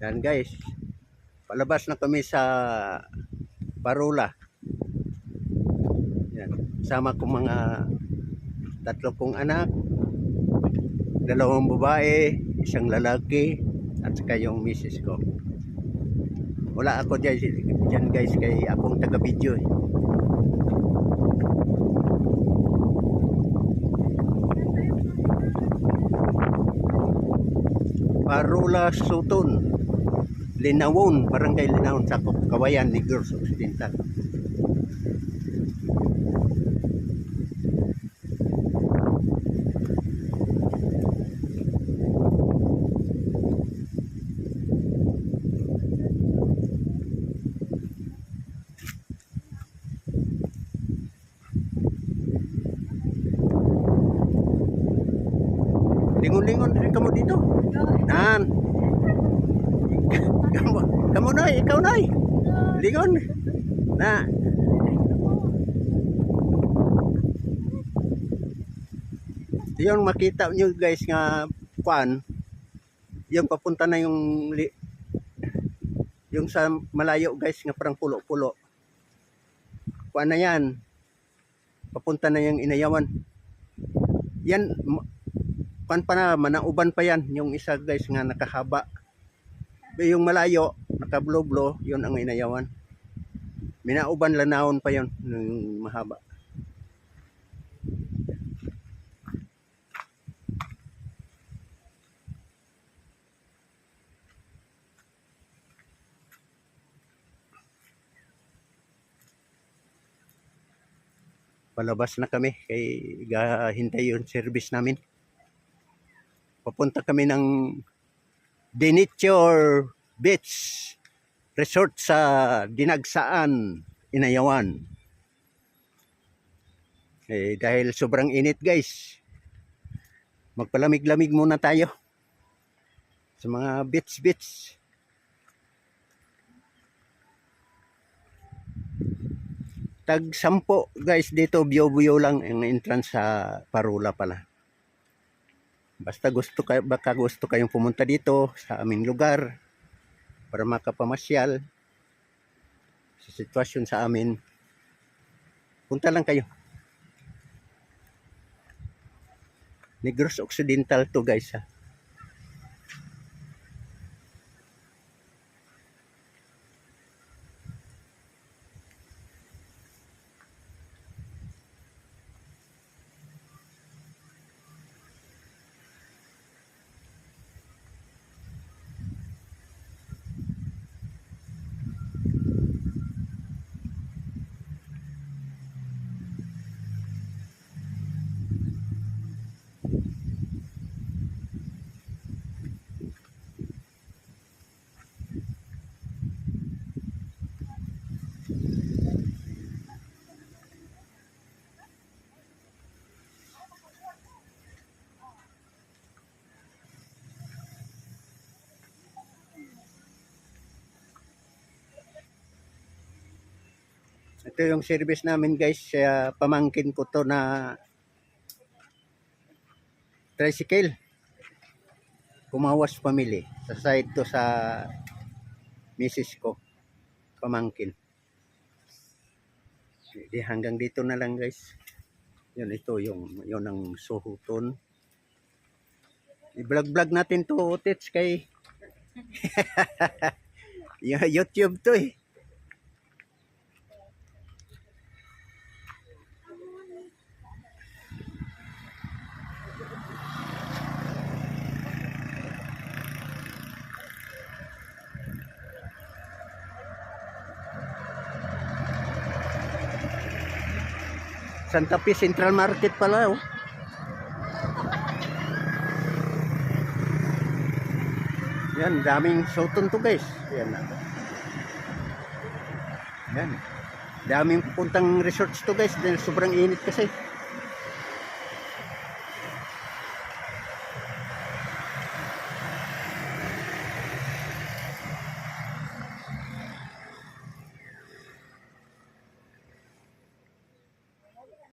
Yan guys, palabas na kami sa Parula. Yan, sama kong mga tatlo kong anak, 2 babae, 1 lalaki, at saka yung misis ko. Wala ako dyan guys, kay akong taga-video eh. Parula Suton, Linawon, Barangay Linawon, sakop Kawayan, Negros Occidental. Lingon-lingon rin kamo dito. Nan. Kamu nay, ikaw nay. Lingon. Na. Yung makita nyo guys nga kuan, yung papunta na yung sa malayo guys nga parang pulo-pulo. Kuan na yan. Papunta na yung Inayawan. Yan kuan pa na, manauban pa yan. Yung isa guys nga nakahaba. Yung malayo, nakabloblo, yun ang Inayawan. Minauban lanawon pa yun, yung mahaba. Palabas na kami, kay hintay yung service namin. Papunta kami ng Dinichor Beach Resort sa Dinagsaan, Inayawan. Dahil sobrang init guys, magpalamig-lamig muna tayo sa mga beach. Tag 10 guys dito, buyo-buyo lang ang entrance sa Parula pala. Basta baka gusto kayong pumunta dito sa aming lugar para makapamasyal sa sitwasyon sa amin, punta lang kayo. Negros Occidental to guys ha. Ito yung service namin guys, pamangkin ko to na tricycle. Kumawas family. Sa side to sa misis ko, pamangkin. Hanggang dito na lang guys. Yun, ito yun ang Suhuton. I-vlog natin to utits kay YouTube to eh. Santa Fe Central Market pala oh. Yan, daming Suhuton to guys. Yan. Yan. Daming pupuntang resorts to guys dahil sobrang init kasi.